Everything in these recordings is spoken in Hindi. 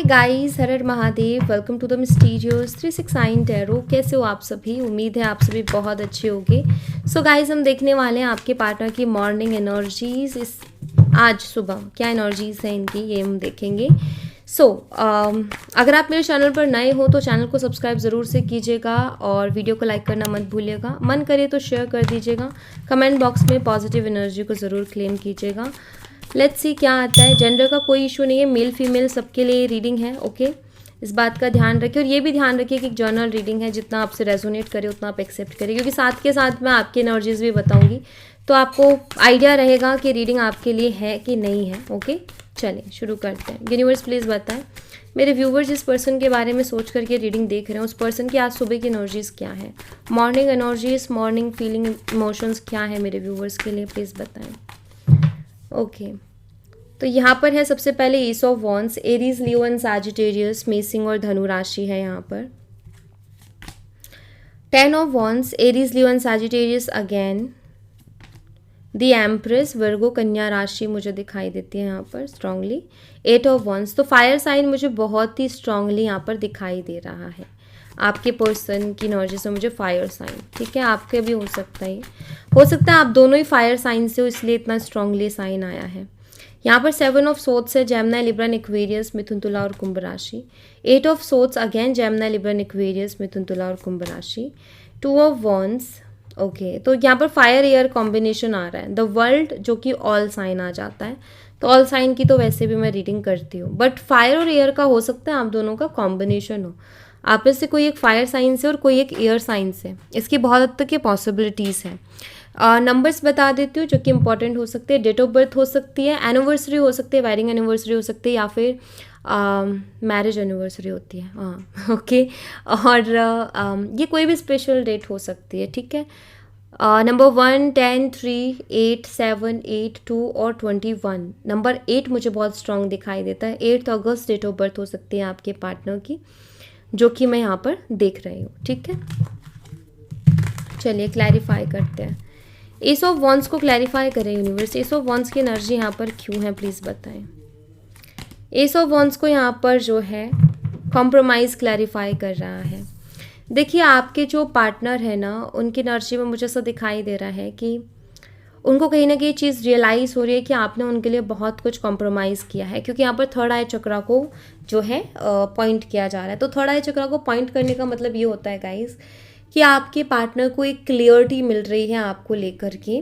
Hi guys, Har Har Mahadev. Welcome to the mysterious 369 tarot. कैसे हो आप सभी? उम्मीद है आप सभी बहुत अच्छे होंगे। सो गाइस, हम देखने वाले हैं आपके पार्टनर की मॉर्निंग एनर्जीज। इस आज सुबह क्या एनर्जीज हैं इनकी, ये हम देखेंगे। अगर आप मेरे चैनल पर नए हो तो चैनल को सब्सक्राइब ज़रूर से कीजिएगा और वीडियो को लाइक करना मत भूलिएगा। मन करे तो शेयर कर दीजिएगा। कमेंट बॉक्स में पॉजिटिव एनर्जी को ज़रूर क्लेम कीजिएगा। लेट्स सी क्या आता है। जेंडर का कोई इशू नहीं है, मेल फीमेल सबके लिए रीडिंग है। ओके, इस बात का ध्यान रखिए और ये भी ध्यान रखिए कि जर्नल रीडिंग है, जितना आपसे रेजोनेट करे उतना आप एक्सेप्ट करिए, क्योंकि साथ के साथ मैं आपकी एनर्जीज भी बताऊंगी तो आपको आइडिया रहेगा कि रीडिंग आपके लिए है कि नहीं है। ओके, चलिए शुरू करते हैं। यूनिवर्स प्लीज़ बताएं मेरे व्यूवर्स जिस पर्सन के बारे में सोच करके रीडिंग देख रहे हैं, उस पर्सन की आज सुबह की एनर्जीज क्या है, morning energies, morning feeling, emotions क्या है मेरे व्यूवर्स के लिए, प्लीज़ बताएं। ओके, तो यहाँ पर है सबसे पहले ace of wands, Aries, Leo and Sagittarius, मेसिंग और धनु राशि है यहाँ पर। 10 of wands, Aries, Leo and Sagittarius again. The Empress, Virgo, कन्या राशि मुझे दिखाई देती है यहाँ पर स्ट्रांगली। 8 ऑफ वॉन्ड्स, तो फायर साइन मुझे बहुत ही स्ट्रांगली यहाँ पर दिखाई दे रहा है। आपके पर्सन की एनर्जी से मुझे फायर साइन, ठीक है, आपके भी हो सकता है, आप दोनों ही फायर साइन से हो, इसलिए इतना स्ट्रांगली साइन आया है। यहाँ पर 7 ऑफ सोर्ट्स है, जेमिनी, लिब्रा, एक्वेरियस, मिथुन, तुला और कुंभ राशि। 8 of swords again, Gemini, Libra, Aquarius, मिथुन, तुला और कुंभ राशि। 2 ऑफ वॉन्ड्स, ओके, तो यहाँ पर फायर एयर कॉम्बिनेशन आ रहा है। द वर्ल्ड, जो कि ऑल साइन आ जाता है, तो ऑल साइन की तो वैसे भी मैं रीडिंग करती हूँ, बट फायर और एयर का हो सकता है आप दोनों का कॉम्बिनेशन हो। आप में से कोई एक फायर साइन से और कोई एक एयर साइन से, इसकी बहुत हद तक ये पॉसिबिलिटीज़ हैं। नंबर्स बता देती हूँ जो कि इंपॉर्टेंट हो सकते हैं। डेट ऑफ बर्थ हो सकती है, एनिवर्सरी हो सकती है, वेडिंग एनिवर्सरी हो सकती है, या फिर मैरिज एनिवर्सरी होती है, हाँ ओके। और ये कोई भी स्पेशल डेट हो सकती है, ठीक है। नंबर 1, 10, 3, 8, 7, 8, 2 और 21। नंबर 8 मुझे बहुत स्ट्रॉन्ग दिखाई देता है। 8 अगस्त डेट ऑफ बर्थ हो सकती है आपके पार्टनर की, जो कि मैं यहाँ पर देख रही हूँ, ठीक है। चलिए क्लैरिफाई करते हैं। एस ऑफ वॉन्ड्स को क्लैरिफाई करें यूनिवर्स। एस ऑफ वॉन्ड्स की एनर्जी यहाँ पर क्यों है, प्लीज़ बताएं। एस ऑफ वॉन्ड्स को यहाँ पर जो है कॉम्प्रोमाइज़ क्लैरिफाई कर रहा है। देखिए, आपके जो पार्टनर है ना, उनकी एनर्जी में मुझे ऐसा दिखाई दे रहा है कि उनको कहीं ना कहीं चीज़ रियलाइज़ हो रही है कि आपने उनके लिए बहुत कुछ कॉम्प्रोमाइज़ किया है, क्योंकि यहाँ पर थर्ड आई चक्रा को जो है पॉइंट किया जा रहा है। तो थर्ड आई चक्रा को पॉइंट करने का मतलब ये होता है गाइस कि आपके पार्टनर को एक क्लियरिटी मिल रही है आपको लेकर के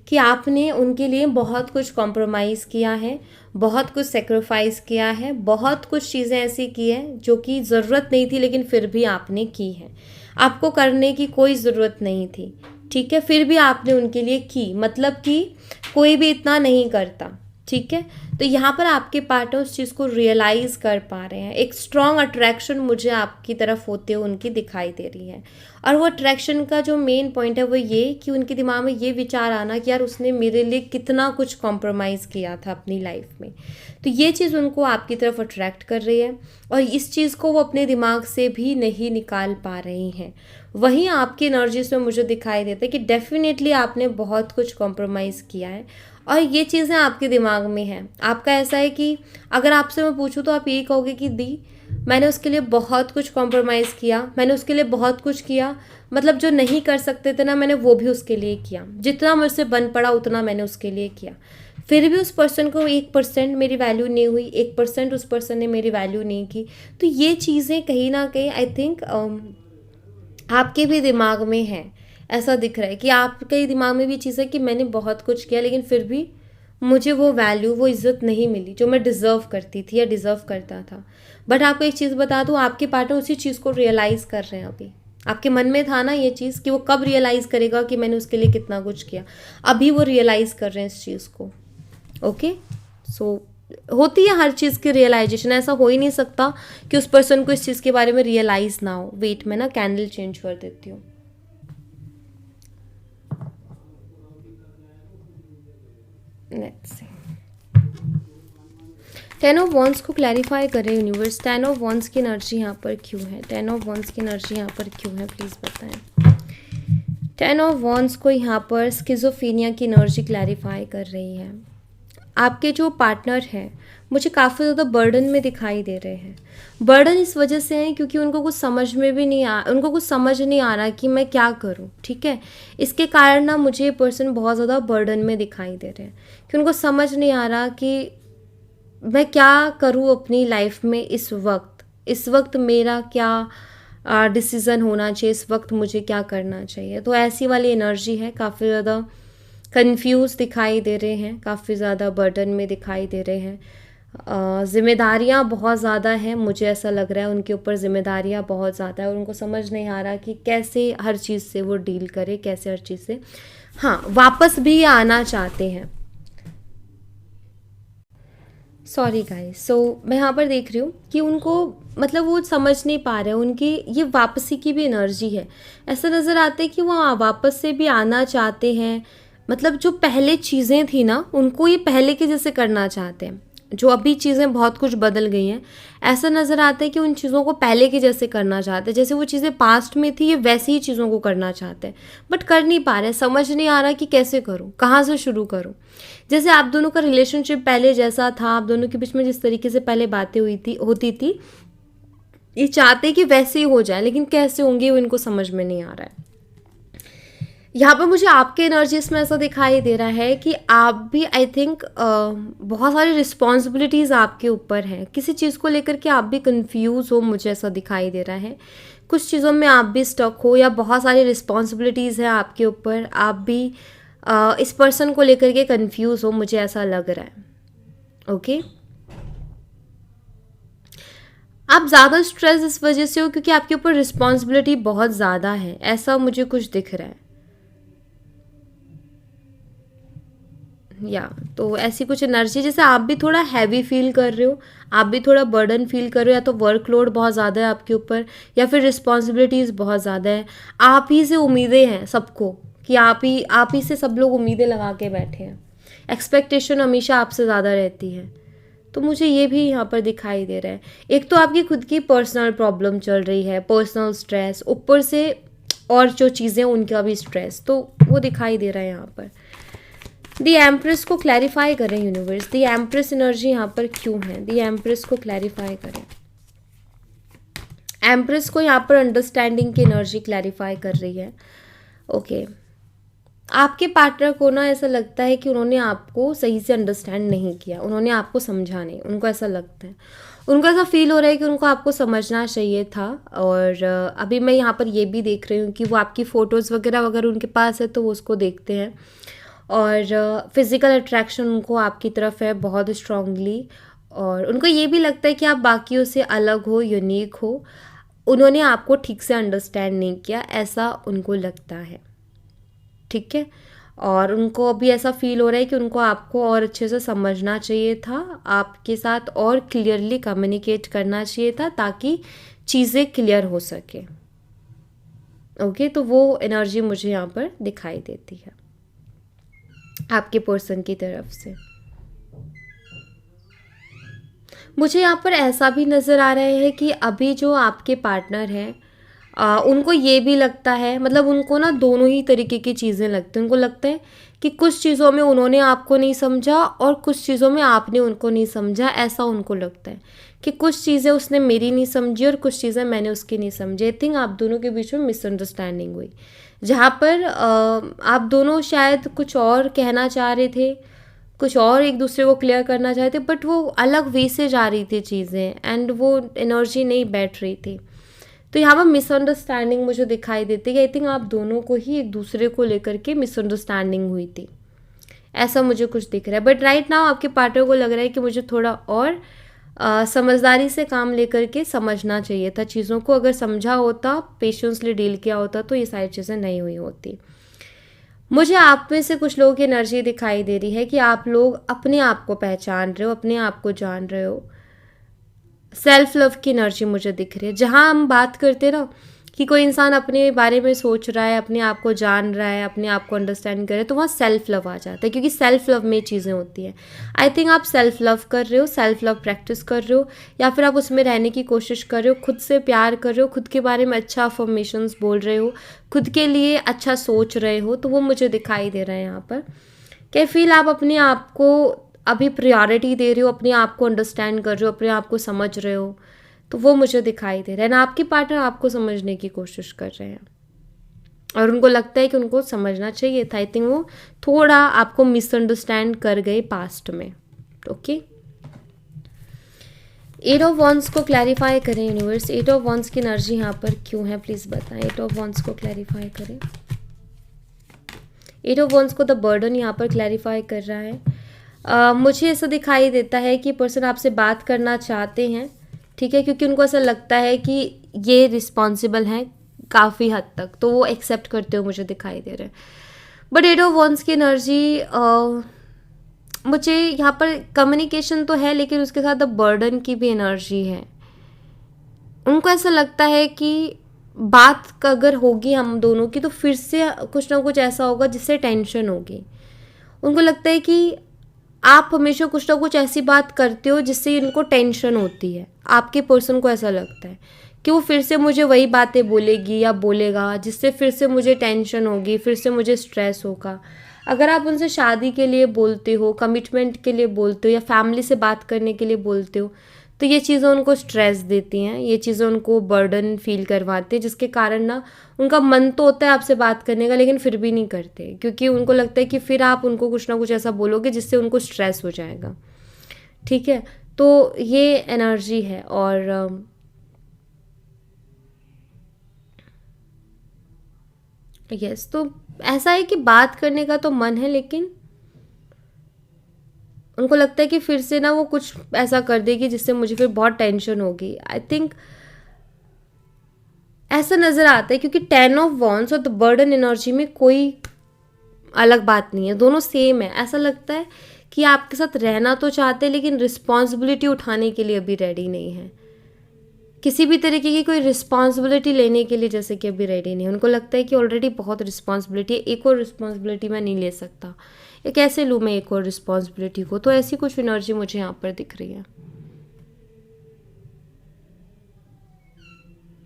कि आपने उनके लिए बहुत कुछ कॉम्प्रोमाइज़ किया है, बहुत कुछ सेक्रीफाइस किया है, बहुत कुछ चीज़ें ऐसी की हैं जो कि ज़रूरत नहीं थी लेकिन फिर भी आपने की है। आपको करने की कोई ज़रूरत नहीं थी, ठीक है, फिर भी आपने उनके लिए की, मतलब कि कोई भी इतना नहीं करता, ठीक है। तो यहाँ पर आपके पार्टनर उस चीज़ को रियलाइज़ कर पा रहे हैं। एक स्ट्रॉन्ग अट्रैक्शन मुझे आपकी तरफ होते हुए उनकी दिखाई दे रही है, और वो अट्रैक्शन का जो मेन पॉइंट है वो ये कि उनके दिमाग में ये विचार आना कि यार उसने मेरे लिए कितना कुछ कॉम्प्रोमाइज़ किया था अपनी लाइफ में। तो ये चीज़ उनको आपकी तरफ अट्रैक्ट कर रही है और इस चीज़ को वो अपने दिमाग से भी नहीं निकाल पा रही हैं। वहीं आपकी एनर्जीज में मुझे दिखाई देता है कि डेफिनेटली आपने बहुत कुछ कॉम्प्रोमाइज़ किया है और ये चीज़ें आपके दिमाग में हैं। आपका ऐसा है कि अगर आपसे मैं पूछूं तो आप यही कहोगे कि दी, मैंने उसके लिए बहुत कुछ कॉम्प्रोमाइज़ किया, मैंने उसके लिए बहुत कुछ किया, मतलब जो नहीं कर सकते थे ना, मैंने वो भी उसके लिए किया, जितना मुझसे बन पड़ा उतना मैंने उसके लिए किया। फिर भी उस पर्सन को 1% मेरी वैल्यू नहीं हुई, 1% उस पर्सन ने मेरी वैल्यू नहीं की। तो ये चीज़ें कहीं ना कहीं आई थिंक आपके भी दिमाग में है। ऐसा दिख रहा है कि आपके दिमाग में भी चीज़ है कि मैंने बहुत कुछ किया लेकिन फिर भी मुझे वो वैल्यू, वो इज़्ज़त नहीं मिली जो मैं डिज़र्व करती थी या डिज़र्व करता था। बट आपको एक चीज़ बता दूँ, आपके पार्टनर उसी चीज़ को रियलाइज़ कर रहे हैं अभी। आपके मन में था ना ये चीज़ कि वो कब रियलाइज़ करेगा कि मैंने उसके लिए कितना कुछ किया, अभी वो रियलाइज़ कर रहे हैं इस चीज़ को। ओके, सो होती है हर चीज़ की रियलाइजेशन, ऐसा हो ही नहीं सकता कि उस पर्सन को इस चीज़ के बारे में रियलाइज़ ना हो। वेट, मैं ना कैंडल चेंज कर देती हूँ। लेट्स सी, 10 ऑफ वॉन्ड्स को क्लैरिफाई करें यूनिवर्स। 10 ऑफ वॉन्ड्स की एनर्जी यहाँ पर क्यों है, 10 ऑफ वॉन्ड्स की एनर्जी यहाँ पर क्यों है, प्लीज़ बताएं। 10 ऑफ वॉन्ड्स को यहाँ पर स्किज़ोफ्रेनिया की एनर्जी क्लैरिफाई कर रही है। आपके जो पार्टनर हैं मुझे काफ़ी ज़्यादा बर्डन में दिखाई दे रहे हैं। बर्डन इस वजह से है क्योंकि उनको कुछ समझ में भी नहीं आ उनको कुछ समझ नहीं आ रहा कि मैं क्या करूँ, ठीक है? इसके कारण ना मुझे ये पर्सन बहुत ज़्यादा बर्डन में दिखाई दे रहे हैं कि उनको समझ नहीं आ रहा कि मैं क्या करूँ अपनी लाइफ में इस वक्त मेरा क्या डिसीज़न होना चाहिए, इस वक्त मुझे क्या करना चाहिए। तो ऐसी वाली एनर्जी है, काफ़ी ज़्यादा कंफ्यूज दिखाई दे रहे हैं, काफ़ी ज़्यादा बर्डन में दिखाई दे रहे हैं। ज़िम्मेदारियाँ बहुत ज़्यादा हैं, मुझे ऐसा लग रहा है उनके ऊपर ज़िम्मेदारियाँ बहुत ज़्यादा है और उनको समझ नहीं आ रहा कि कैसे हर चीज़ से वो डील करे, कैसे हर चीज़ से हाँ वापस भी आना चाहते हैं। सॉरी गाइस, सो मैं यहाँ पर देख रही हूँ कि उनको मतलब वो समझ नहीं पा रहे हैं, उनकी ये वापसी की भी एनर्जी है। ऐसा नज़र आता है कि वो वापस से भी आना चाहते हैं, मतलब जो पहले चीज़ें थी ना उनको ये पहले के जैसे करना चाहते हैं। जो अभी चीज़ें बहुत कुछ बदल गई हैं, ऐसा नज़र आता है कि उन चीज़ों को पहले के जैसे करना चाहते हैं, जैसे वो चीज़ें पास्ट में थी ये वैसी ही चीज़ों को करना चाहते हैं, बट कर नहीं पा रहे, समझ नहीं आ रहा कि कैसे करूँ, कहाँ से शुरू करूँ। जैसे आप दोनों का रिलेशनशिप पहले जैसा था, आप दोनों के बीच में जिस तरीके से पहले बातें होती थी, ये चाहते कि वैसे ही हो जाए, लेकिन कैसे होंगे वो इनको समझ में नहीं आ रहा है। यहाँ पर मुझे आपके एनर्जीज में ऐसा दिखाई दे रहा है कि आप भी आई थिंक बहुत सारी रिस्पॉन्सिबिलिटीज़ आपके ऊपर हैं, किसी चीज़ को लेकर के आप भी कंफ्यूज हो, मुझे ऐसा दिखाई दे रहा है। कुछ चीज़ों में आप भी स्टक हो या बहुत सारी रिस्पॉन्सिबिलिटीज़ हैं आपके ऊपर, आप भी इस पर्सन को लेकर के कंफ्यूज हो, मुझे ऐसा लग रहा है। ओके, आप ज़्यादा स्ट्रेस इस वजह से हो क्योंकि आपके ऊपर रिस्पॉन्सिबिलिटी बहुत ज़्यादा है, ऐसा मुझे कुछ दिख रहा है। या तो ऐसी कुछ एनर्जी, जैसे आप भी थोड़ा हैवी फील कर रहे हो, आप भी थोड़ा बर्डन फील कर रहे हो, या तो वर्कलोड बहुत ज़्यादा है आपके ऊपर या फिर रिस्पॉन्सिबिलिटीज़ बहुत ज़्यादा है। आप ही से उम्मीदें हैं सबको कि आप ही से सब लोग उम्मीदें लगा के बैठे हैं, एक्सपेक्टेशन हमेशा आपसे ज़्यादा रहती है। तो मुझे ये भी यहाँ पर दिखाई दे रहा है। एक तो आपकी खुद की पर्सनल प्रॉब्लम चल रही है, पर्सनल स्ट्रेस, ऊपर से और जो चीज़ें उनका भी स्ट्रेस, तो वो दिखाई दे रहा है यहाँ पर। दी एम्प्रेस को क्लैरिफाई करें यूनिवर्स, दी एम्प्रेस एनर्जी यहाँ पर क्यों है, दी एम्प्रेस को क्लैरिफाई करें। एम्प्रेस को यहाँ पर अंडरस्टैंडिंग की एनर्जी क्लैरिफाई कर रही है। ओके, आपके पार्टनर को ना ऐसा लगता है कि उन्होंने आपको सही से अंडरस्टैंड नहीं किया, उन्होंने आपको समझा नहीं, उनको ऐसा लगता है, उनको ऐसा फील हो रहा है कि उनको आपको समझना चाहिए था। और अभी मैं यहाँ पर ये भी देख रही हूँ कि वो आपकी फ़ोटोज़ वगैरह अगर उनके पास है तो वो उसको देखते हैं, और फिज़िकल अट्रैक्शन उनको आपकी तरफ है बहुत स्ट्रांगली, और उनको ये भी लगता है कि आप बाकियों से अलग हो, यूनिक हो, उन्होंने आपको ठीक से अंडरस्टैंड नहीं किया, ऐसा उनको लगता है। ठीक है, और उनको अभी ऐसा फील हो रहा है कि उनको आपको और अच्छे से समझना चाहिए था, आपके साथ और क्लियरली कम्युनिकेट करना चाहिए था ताकि चीज़ें क्लियर हो सके। ओके, तो वो एनर्जी मुझे यहाँ पर दिखाई देती है आपके पर्सन की तरफ से। मुझे यहाँ पर ऐसा भी नज़र आ रहा है कि अभी जो आपके पार्टनर हैं उनको ये भी लगता है, मतलब उनको ना दोनों ही तरीके की चीज़ें लगती हैं। उनको लगता है कि कुछ चीज़ों में उन्होंने आपको नहीं समझा और कुछ चीज़ों में आपने उनको नहीं समझा, ऐसा उनको लगता है कि कुछ चीज़ें उसने मेरी नहीं समझी और कुछ चीज़ें मैंने उसकी नहीं समझी। आई थिंक आप दोनों के बीच में मिसअंडरस्टैंडिंग हुई, जहाँ पर आप दोनों शायद कुछ और कहना चाह रहे थे, कुछ और एक दूसरे को क्लियर करना चाहते थे, बट वो अलग वे से जा रही थी चीज़ें एंड वो एनर्जी नहीं बैठ रही थी। तो यहाँ पर मिसअंडरस्टैंडिंग मुझे दिखाई देती है। आई थिंक आप दोनों को ही एक दूसरे को लेकर के मिसअंडरस्टैंडिंग हुई थी, ऐसा मुझे कुछ दिख रहा है। बट राइट नाउ आपके पार्टनर को लग रहा है कि मुझे थोड़ा और समझदारी से काम लेकर के समझना चाहिए था चीज़ों को, अगर समझा होता, पेशेंसली डील किया होता तो ये सारी चीज़ें नहीं हुई होती। मुझे आप में से कुछ लोगों की एनर्जी दिखाई दे रही है कि आप लोग अपने आप को पहचान रहे हो, अपने आप को जान रहे हो, सेल्फ लव की एनर्जी मुझे दिख रही है। जहाँ हम बात करते ना कि कोई इंसान अपने बारे में सोच रहा है, अपने आप को जान रहा है, अपने आप को अंडरस्टैंड करे, तो वहाँ सेल्फ लव आ जाता है, क्योंकि सेल्फ लव में चीज़ें होती हैं। आई थिंक आप सेल्फ लव कर रहे हो, सेल्फ लव प्रैक्टिस कर रहे हो, या फिर आप उसमें रहने की कोशिश कर रहे हो, खुद से प्यार कर रहे हो, खुद के बारे में अच्छा अफर्मेशंस बोल रहे हो, खुद के लिए अच्छा सोच रहे हो, तो वो मुझे दिखाई दे रहा है यहाँ पर। क्या फील आप अपने आप को अभी प्रायोरिटी दे रहे हो, अपने आप को अंडरस्टैंड कर रहे हो, अपने आप को समझ रहे हो, तो वो मुझे दिखाई दे रहा है ना। आपके पार्टनर आपको समझने की कोशिश कर रहे हैं और उनको लगता है कि उनको समझना चाहिए था। आई थिंक वो थोड़ा आपको मिसअंडरस्टैंड कर गए पास्ट में। ओके, 8 ऑफ वॉन्ड्स को क्लैरिफाई करें यूनिवर्स। 8 ऑफ वॉन्ड्स की एनर्जी यहाँ पर क्यों है, प्लीज़ बताएं। 8 ऑफ वॉन्ड्स को क्लैरिफाई करें। 8 ऑफ वॉन्ड्स को द बर्डन यहाँ पर क्लैरिफाई कर रहा है। मुझे ऐसा दिखाई देता है कि पर्सन आपसे बात करना चाहते हैं, ठीक है, क्योंकि उनको ऐसा लगता है कि ये रिस्पॉन्सिबल हैं काफ़ी हद तक, तो वो एक्सेप्ट करते हो मुझे दिखाई दे रहे हैं। बट 8 ऑफ वॉन्ड्स की एनर्जी मुझे यहाँ पर कम्युनिकेशन तो है, लेकिन उसके साथ द बर्डन की भी एनर्जी है। उनको ऐसा लगता है कि बात अगर होगी हम दोनों की तो फिर से कुछ ना कुछ ऐसा होगा जिससे टेंशन होगी। उनको लगता है कि आप हमेशा कुछ ना कुछ ऐसी बात करते हो जिससे इनको टेंशन होती है। आपके पर्सन को ऐसा लगता है कि वो फिर से मुझे वही बातें बोलेगी या बोलेगा जिससे फिर से मुझे टेंशन होगी, फिर से मुझे स्ट्रेस होगा। अगर आप उनसे शादी के लिए बोलते हो, कमिटमेंट के लिए बोलते हो या फैमिली से बात करने के लिए बोलते हो, तो ये चीज़ें उनको स्ट्रेस देती हैं, ये चीज़ें उनको बर्डन फील करवाती है, जिसके कारण ना उनका मन तो होता है आपसे बात करने का, लेकिन फिर भी नहीं करते, क्योंकि उनको लगता है कि फिर आप उनको कुछ ना कुछ ऐसा बोलोगे जिससे उनको स्ट्रेस हो जाएगा। ठीक है, तो ये एनर्जी है। और यस, तो ऐसा है कि बात करने का तो मन है, लेकिन उनको लगता है कि फिर से ना वो कुछ ऐसा कर देगी जिससे मुझे फिर बहुत टेंशन होगी। आई थिंक ऐसा नज़र आता है, क्योंकि 10 ऑफ वॉन्ड्स और द बर्डन एनर्जी में कोई अलग बात नहीं है, दोनों सेम है। ऐसा लगता है कि आपके साथ रहना तो चाहते हैं, लेकिन रिस्पॉन्सिबिलिटी उठाने के लिए अभी रेडी नहीं है, किसी भी तरीके की कोई रिस्पॉन्सिबिलिटी लेने के लिए जैसे कि अभी रेडी नहीं है। उनको लगता है कि ऑलरेडी बहुत रिस्पॉन्सिबिलिटी है, एक और रिस्पॉन्सिबिलिटी मैं नहीं ले सकता, ये कैसे लूँ मैं एक और रिस्पॉन्सिबिलिटी को। तो ऐसी कुछ एनर्जी मुझे यहाँ पर दिख रही है।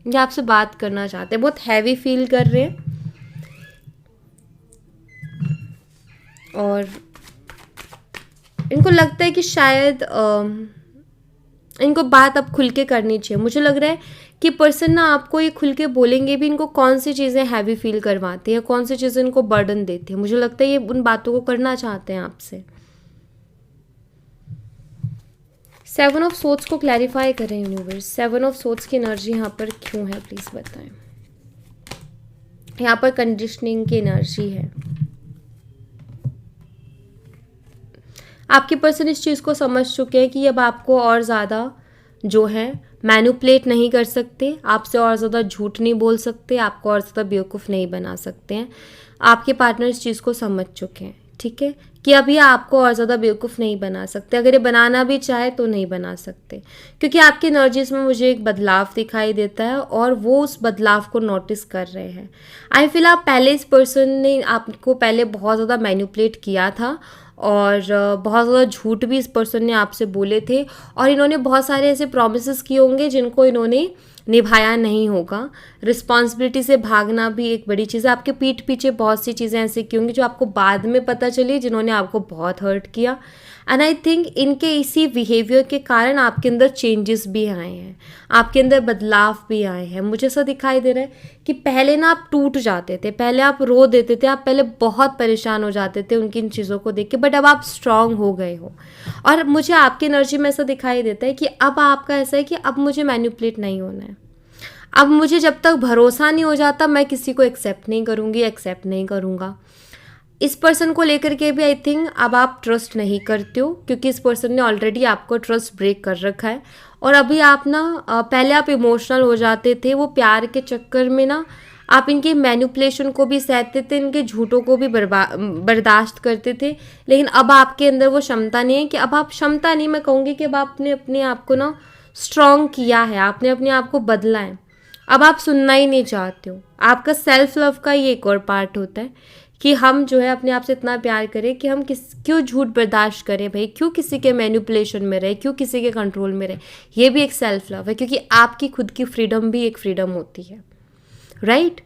ये आपसे बात करना चाहते हैं, बहुत हैवी फील कर रहे हैं, और इनको लगता है कि शायद इनको बात अब खुल के करनी चाहिए। मुझे लग रहा है कि पर्सन ना आपको ये खुल के बोलेंगे भी, इनको कौन सी चीज़ें हैवी फील करवाती हैं, कौन सी चीज़ें इनको बर्डन देती हैं। मुझे लगता है ये उन बातों को करना चाहते हैं आपसे। 7 ऑफ सोर्ड्स को क्लैरिफाई करें यूनिवर्स। 7 ऑफ सोर्ड्स की एनर्जी यहाँ पर क्यों है, प्लीज़ बताएं। यहाँ पर कंडीशनिंग की एनर्जी है। आपके पर्सन इस चीज़ को समझ चुके हैं कि अब आपको और ज़्यादा जो है मैनिपुलेट नहीं कर सकते, आपसे और ज़्यादा झूठ नहीं बोल सकते, आपको और ज़्यादा बेवकूफ़ नहीं बना सकते हैं। आपके पार्टनर इस चीज़ को समझ चुके हैं, ठीक है, कि अभी आपको और ज़्यादा बेवकूफ़ नहीं बना सकते। अगर ये बनाना भी चाहे तो नहीं बना सकते, क्योंकि आपकी एनर्जीज़ में मुझे एक बदलाव दिखाई देता है और वो उस बदलाव को नोटिस कर रहे हैं। आई फील आप पहले इस पर्सन ने आपको पहले बहुत ज़्यादा मैनिपुलेट किया था और बहुत ज़्यादा झूठ भी इस पर्सन ने आपसे बोले थे, और इन्होंने बहुत सारे ऐसे प्रॉमिसेस किए होंगे जिनको इन्होंने निभाया नहीं होगा। रिस्पॉन्सिबिलिटी से भागना भी एक बड़ी चीज़ है। आपके पीठ पीछे बहुत सी चीज़ें ऐसी की होंगी जो आपको बाद में पता चली, जिन्होंने आपको बहुत हर्ट किया। एंड आई थिंक इनके इसी बिहेवियर के कारण आपके अंदर चेंजेस भी आए हैं, आपके अंदर बदलाव भी आए हैं। मुझे ऐसा दिखाई दे रहा है कि पहले ना आप टूट जाते थे, पहले आप रो देते थे, आप पहले बहुत परेशान हो जाते थे उनकी इन चीज़ों को देख के, बट अब आप स्ट्रांग हो गए हो। और मुझे आपकी एनर्जी में ऐसा दिखाई देता है कि अब आपका ऐसा है कि अब मुझे मैनिपुलेट नहीं होना है। अब मुझे जब तक भरोसा नहीं हो जाता मैं किसी को एक्सेप्ट नहीं करूँगी, एक्सेप्ट नहीं करूँगा। इस पर्सन को लेकर के भी आई थिंक अब आप ट्रस्ट नहीं करते हो, क्योंकि इस पर्सन ने ऑलरेडी आपको ट्रस्ट ब्रेक कर रखा है। और अभी आप ना पहले आप इमोशनल हो जाते थे, वो प्यार के चक्कर में ना आप इनके मैनिपुलेशन को भी सहते थे, इनके झूठों को भी बर्दाश्त करते थे। लेकिन अब आपके अंदर वो क्षमता नहीं है कि अब आप क्षमता नहीं, मैं कहूँगी कि अब आपने अपने आप को ना स्ट्रॉन्ग किया है, आपने अपने आप को बदला है। अब आप सुनना ही नहीं चाहते हो। आपका सेल्फ लव का ये एक और पार्ट होता है कि हम जो है अपने आप से इतना प्यार करें कि हम क्यों झूठ बर्दाश्त करें भाई, क्यों किसी के मैनिपुलेशन में रहे, क्यों किसी के कंट्रोल में रहे। ये भी एक सेल्फ लव है, क्योंकि आपकी खुद की फ्रीडम भी एक फ्रीडम होती है, राइट।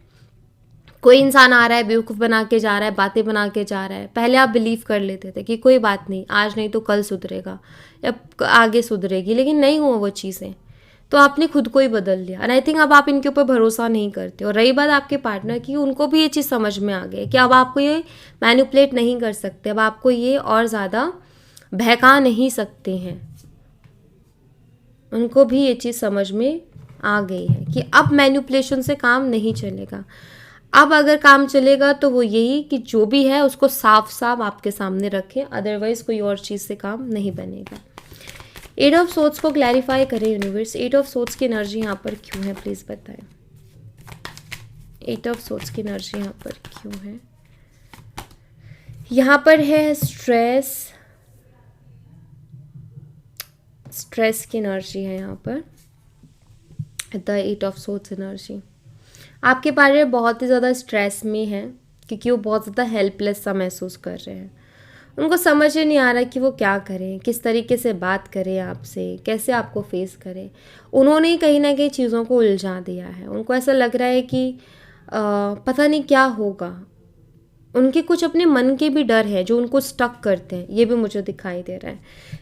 कोई इंसान आ रहा है, बेवकूफ़ बना के जा रहा है, बातें बना के जा रहा है, पहले आप बिलीव कर लेते थे कि कोई बात नहीं, आज नहीं तो कल सुधरेगा या आगे सुधरेगी, लेकिन नहीं हुआ वो चीज़ें, तो आपने खुद को ही बदल लिया। एंड आई थिंक अब आप इनके ऊपर भरोसा नहीं करते। और रही बात आपके पार्टनर की, उनको भी ये चीज़ समझ में आ गई कि अब आपको ये मैनिपुलेट नहीं कर सकते, अब आपको ये और ज़्यादा बहका नहीं सकते हैं। उनको भी ये चीज़ समझ में आ गई है कि अब मैनिपुलेशन से काम नहीं चलेगा। अब अगर काम चलेगा तो वो यही कि जो भी है उसको साफ साफ आपके सामने रखें, अदरवाइज कोई और चीज़ से काम नहीं बनेगा। 8 ऑफ सोर्ड्स को क्लैरिफाई करें यूनिवर्स। 8 ऑफ सोर्ड्स की एनर्जी यहाँ पर क्यों है, प्लीज़ बताएं। 8 ऑफ सोर्ड्स की एनर्जी यहाँ पर क्यों है? यहाँ पर है स्ट्रेस की एनर्जी है यहाँ पर। द 8 ऑफ सोर्ड्स एनर्जी, आपके पार्टनर बहुत ही ज़्यादा स्ट्रेस में है क्योंकि वो बहुत ज़्यादा हेल्पलेस सा महसूस कर रहे हैं। उनको समझ ही नहीं आ रहा कि वो क्या करें, किस तरीके से बात करें आपसे, कैसे आपको फेस करें। उन्होंने कहीं ना कहीं चीज़ों को उलझा दिया है। उनको ऐसा लग रहा है कि पता नहीं क्या होगा। उनके कुछ अपने मन के भी डर है जो उनको स्टक करते हैं, ये भी मुझे दिखाई दे रहा है।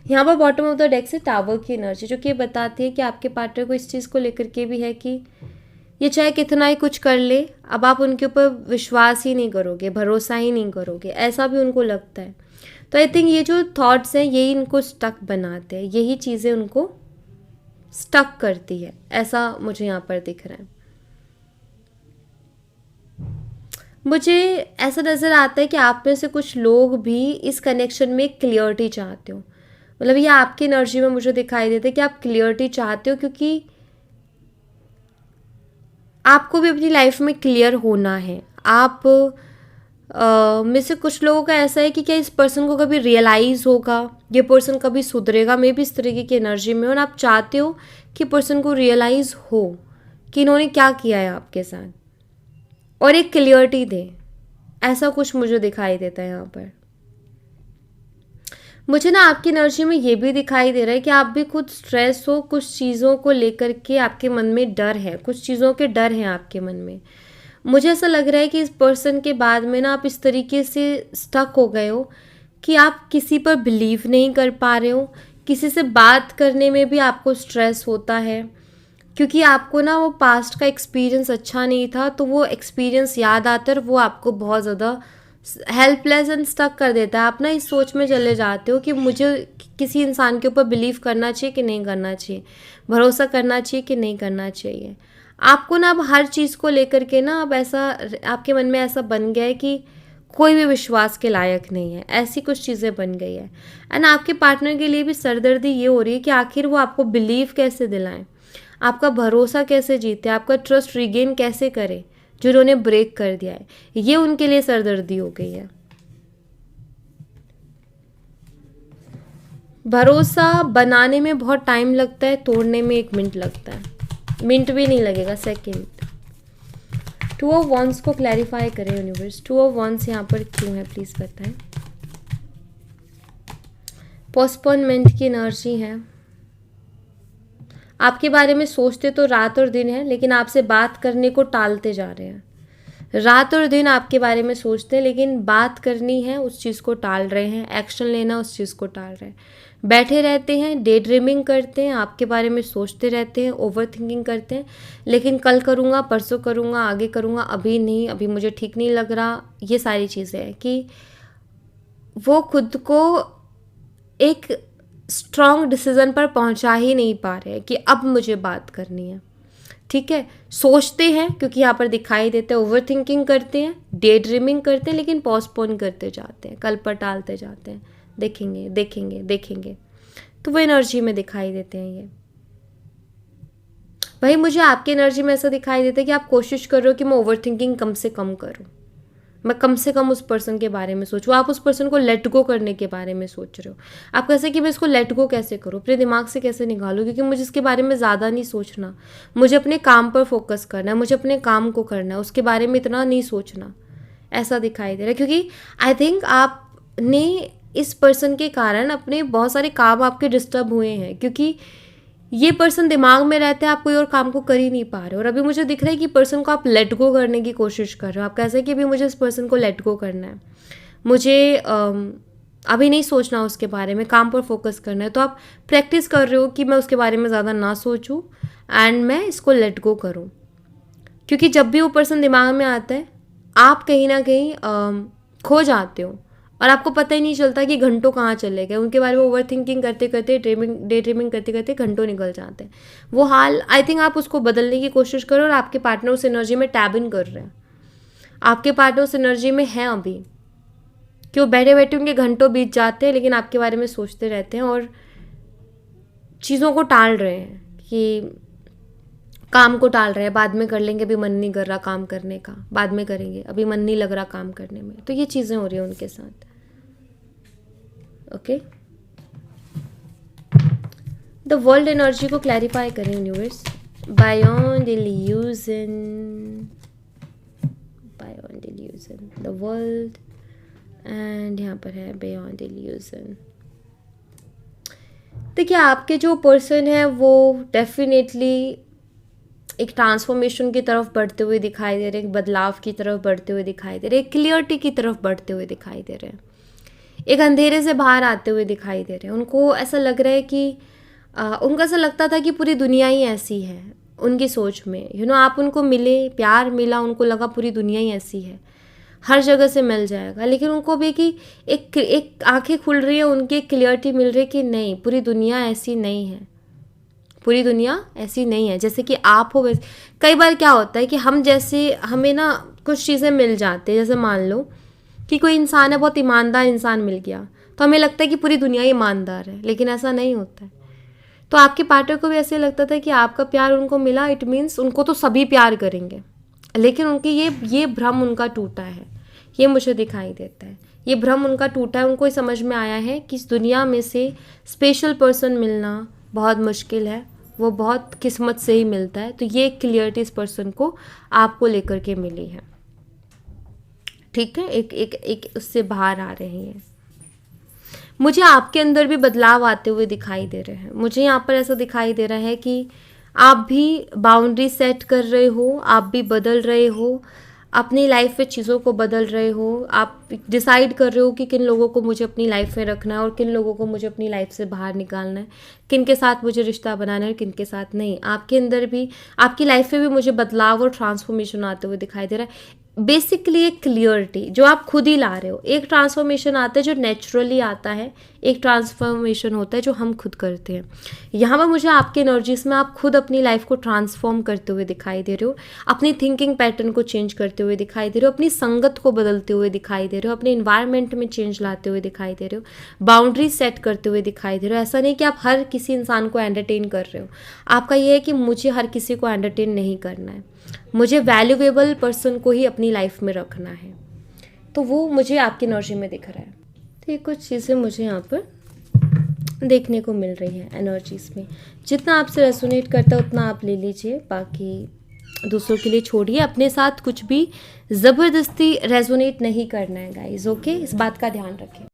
यहाँ पर बॉटम ऑफ द डेक से टावर की एनर्जी, जो कि ये बताती है कि आपके पार्टनर को इस चीज़ को लेकर के भी है कि ये चाहे कितना ही कुछ कर ले, अब आप उनके ऊपर विश्वास ही नहीं करोगे, भरोसा ही नहीं करोगे, ऐसा भी उनको लगता है। तो आई थिंक ये जो थॉट्स हैं यही इनको स्टक बनाते हैं, यही चीज़ें उनको स्टक करती है, ऐसा मुझे यहाँ पर दिख रहा है। मुझे ऐसा नज़र आता है कि आप में से कुछ लोग भी इस कनेक्शन में क्लियरिटी चाहते हो। मतलब ये आपकी एनर्जी में मुझे दिखाई देता है कि आप क्लियरिटी चाहते हो, क्योंकि आपको भी अपनी लाइफ में क्लियर होना है। आप में से कुछ लोगों का ऐसा है कि क्या इस पर्सन को कभी रियलाइज़ होगा, ये पर्सन कभी सुधरेगा, मे भी इस तरीके की एनर्जी में। और आप चाहते हो कि पर्सन को रियलाइज़ हो कि इन्होंने क्या किया है आपके साथ, और एक क्लियरिटी दे, ऐसा कुछ मुझे दिखाई देता है यहाँ पर। मुझे ना आपकी एनर्जी में ये भी दिखाई दे रहा है कि आप भी खुद स्ट्रेस हो, कुछ चीज़ों को लेकर के आपके मन में डर है, कुछ चीज़ों के डर हैं आपके मन में। मुझे ऐसा लग रहा है कि इस पर्सन के बाद में ना आप इस तरीके से स्टक हो गए हो कि आप किसी पर बिलीव नहीं कर पा रहे हो। किसी से बात करने में भी आपको स्ट्रेस होता है, क्योंकि आपको ना वो पास्ट का एक्सपीरियंस अच्छा नहीं था, तो वो एक्सपीरियंस याद आता है और वो आपको बहुत ज़्यादा हेल्पलेस एंड स्टक कर देता है। आप ना इस सोच में चले जाते हो कि मुझे किसी इंसान के ऊपर बिलीव करना चाहिए कि नहीं करना चाहिए, भरोसा करना चाहिए कि नहीं करना चाहिए। आपको ना अब हर चीज़ को लेकर के ना अब ऐसा आपके मन में ऐसा बन गया है कि कोई भी विश्वास के लायक नहीं है, ऐसी कुछ चीज़ें बन गई है। एंड आपके पार्टनर के लिए भी सरदर्दी ये हो रही है कि आखिर वो आपको बिलीव कैसे दिलाएं, आपका भरोसा कैसे जीते, आपका ट्रस्ट रिगेन कैसे करें जो उन्होंने ब्रेक कर दिया है। ये उनके लिए सरदर्दी हो गई है। भरोसा बनाने में बहुत टाइम लगता है, तोड़ने में 1 मिनट लगता है, मिनट भी नहीं लगेगा, सेकंड। 2 ऑफ वॉन्ड्स को क्लैरिफाई करें यूनिवर्स। 2 ऑफ वॉन्ड्स यहाँ पर क्यों है, प्लीज बताएं। पोस्टपोनमेंट की एनर्जी है। आपके बारे में सोचते तो रात और दिन है, लेकिन आपसे बात करने को टालते जा रहे हैं। रात और दिन आपके बारे में सोचते हैं, लेकिन बात करनी है उस चीज़ को टाल रहे हैं, एक्शन लेना उस चीज़ को टाल रहे हैं। बैठे रहते हैं, डे ड्रीमिंग करते हैं, आपके बारे में सोचते रहते हैं, ओवर थिंकिंग करते हैं, लेकिन कल करूँगा, परसों करूँगा, आगे करूँगा, अभी नहीं, अभी मुझे ठीक नहीं लग रहा। ये सारी चीज़ें हैं कि वो खुद को एक स्ट्रॉन्ग डिसीज़न पर पहुंचा ही नहीं पा रहे हैं कि अब मुझे बात करनी है। ठीक है, सोचते हैं क्योंकि यहाँ पर दिखाई देते हैं, ओवर थिंकिंग करते हैं, डे ड्रीमिंग करते हैं, लेकिन पोस्टपोन करते जाते हैं, कल पर टालते जाते हैं, देखेंगे देखेंगे देखेंगे। तो वो एनर्जी में दिखाई देते हैं ये। भाई मुझे आपकी एनर्जी में ऐसा दिखाई देता है कि आप कोशिश कर रहे हो कि मैं ओवर थिंकिंग कम से कम करूँ, मैं कम से कम उस पर्सन के बारे में सोचूं। आप उस पर्सन को लेट गो करने के बारे में सोच रहे हो। आप कैसे कि मैं इसको लेट गो कैसे करूँ, अपने दिमाग से कैसे निकालूं, क्योंकि मुझे इसके बारे में ज़्यादा नहीं सोचना, मुझे अपने काम पर फोकस करना है, मुझे अपने काम को करना है, उसके बारे में इतना नहीं सोचना, ऐसा दिखाई दे रहा है। क्योंकि आई थिंक आपने इस पर्सन के कारण अपने बहुत सारे काम आपके डिस्टर्ब हुए हैं, क्योंकि ये पर्सन दिमाग में रहता है, आप कोई और काम को कर ही नहीं पा रहे हो। और अभी मुझे दिख रहा है कि पर्सन को आप लेट गो करने की कोशिश कर रहे हो। आप कैसे कि अभी मुझे इस पर्सन को लेट गो करना है, मुझे अभी नहीं सोचना उसके बारे में, काम पर फोकस करना है। तो आप प्रैक्टिस कर रहे हो कि मैं उसके बारे में ज़्यादा ना सोचूं एंड मैं इसको लेट गो करूं। क्योंकि जब भी वो पर्सन दिमाग में आता है, आप कहीं ना कहीं खो जाते हो और आपको पता ही नहीं चलता कि घंटों कहाँ चले गए। उनके बारे में ओवर थिंकिंग करते करते, डे ड्रीमिंग करते करते घंटों निकल जाते हैं। वो हाल आई थिंक आप उसको बदलने की कोशिश करो और आपके पार्टनर उस एनर्जी में टैब इन कर रहे हैं। आपके पार्टनर उस एनर्जी में है अभी कि वो बैठे बैठे उनके घंटों बीत जाते हैं, लेकिन आपके बारे में सोचते रहते हैं और चीज़ों को टाल रहे हैं, कि काम को टाल रहे हैं, बाद में कर लेंगे, अभी मन नहीं कर रहा काम करने का, बाद में करेंगे, अभी मन नहीं लग रहा काम करने में। तो ये चीज़ें हो रही हैं उनके साथ। ओके, द वर्ल्ड एनर्जी को क्लैरिफाई करें universe. Beyond delusion, beyond delusion, the world, and यहाँ पर है बियॉन्ड इल्यूजन। देखिए, आपके जो पर्सन है वो डेफिनेटली एक ट्रांसफॉर्मेशन की तरफ बढ़ते हुए दिखाई दे रहे हैं, एक बदलाव की तरफ बढ़ते हुए दिखाई दे रहे हैं, एक क्लियरिटी की तरफ बढ़ते हुए दिखाई दे रहे हैं, एक अंधेरे से बाहर आते हुए दिखाई दे रहे हैं। उनको ऐसा लग रहा है कि उनको ऐसा लगता था कि पूरी दुनिया ही ऐसी है उनकी सोच में। आप उनको मिले, प्यार मिला, उनको लगा पूरी दुनिया ही ऐसी है, हर जगह से मिल जाएगा। लेकिन उनको भी कि एक आंखें खुल रही है, उनकी एक क्लियरिटी मिल रही है कि नहीं, पूरी दुनिया ऐसी नहीं है, पूरी दुनिया ऐसी नहीं है जैसे कि आप हो वैसे। कई बार क्या होता है कि हम जैसे हमें ना कुछ चीज़ें मिल जाती है, जैसे मान लो कि कोई इंसान है, बहुत ईमानदार इंसान मिल गया, तो हमें लगता है कि पूरी दुनिया ईमानदार है, लेकिन ऐसा नहीं होता है। तो आपके पार्टनर को भी ऐसे लगता था कि आपका प्यार उनको मिला, इट मीन्स उनको तो सभी प्यार करेंगे, लेकिन उनकी ये भ्रम उनका टूटा है, ये मुझे दिखाई देता है। ये भ्रम उनका टूटा है, उनको समझ में आया है कि इस दुनिया में से स्पेशल पर्सन मिलना बहुत मुश्किल है, वो बहुत किस्मत से ही मिलता है। तो ये क्लियरिटी इस पर्सन को आपको लेकर के मिली है, ठीक है। एक उससे बाहर आ रहे हैं। मुझे आपके अंदर भी बदलाव आते हुए दिखाई दे रहे हैं। मुझे यहाँ पर ऐसा दिखाई दे रहा है कि आप भी बाउंड्री सेट कर रहे हो, आप भी बदल रहे हो, अपनी लाइफ में चीज़ों को बदल रहे हो। आप डिसाइड कर रहे हो कि किन लोगों को मुझे अपनी लाइफ में रखना है और किन लोगों को मुझे अपनी लाइफ से बाहर निकालना है, किन के साथ मुझे रिश्ता बनाना है, किन के साथ नहीं। आपके अंदर भी, आपकी लाइफ में भी मुझे बदलाव और ट्रांसफॉर्मेशन आते हुए दिखाई दे रहा है। बेसिकली एक क्लियरिटी जो आप खुद ही ला रहे हो। एक ट्रांसफॉर्मेशन आता है जो नेचुरली आता है, एक ट्रांसफॉर्मेशन होता है जो हम खुद करते हैं। यहाँ पर मुझे आपके एनर्जीज में आप खुद अपनी लाइफ को ट्रांसफॉर्म करते हुए दिखाई दे रहे हो, अपनी थिंकिंग पैटर्न को चेंज करते हुए दिखाई दे रहे हो, अपनी संगत को बदलते हुए दिखाई दे रहे हो, अपने इन्वायरमेंट में चेंज लाते हुए दिखाई दे रहे हो, बाउंड्री सेट करते हुए दिखाई दे रहे हो। ऐसा नहीं कि आप हर किसी इंसान को एंटरटेन कर रहे हो। आपका ये है कि मुझे हर किसी को एंटरटेन नहीं करना है, मुझे वैल्यूएबल पर्सन को ही अपनी लाइफ में रखना है। तो वो मुझे आपकी एनर्जी में दिख रहा है। तो ये कुछ चीज़ें मुझे यहाँ पर देखने को मिल रही है एनर्जीज में। जितना आपसे रेजोनेट करता है उतना आप ले लीजिए, बाकी दूसरों के लिए छोड़िए। अपने साथ कुछ भी ज़बरदस्ती रेजोनेट नहीं करना है गाइज, ओके। इस बात का ध्यान रखें।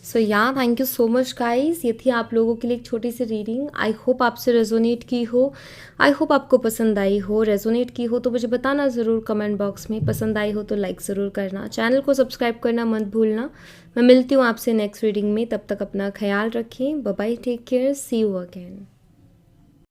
So thank you so much guys. ये थी आप लोगों के लिए एक छोटी सी रीडिंग। आई होप आपसे रेजोनेट की हो, आई होप आपको पसंद आई हो। रेजोनेट की हो तो मुझे बताना ज़रूर कमेंट बॉक्स में। पसंद आई हो तो लाइक ज़रूर करना, चैनल को सब्सक्राइब करना मत भूलना। मैं मिलती हूँ आपसे नेक्स्ट रीडिंग में, तब तक अपना ख्याल रखें। Bye bye, take care, see you again.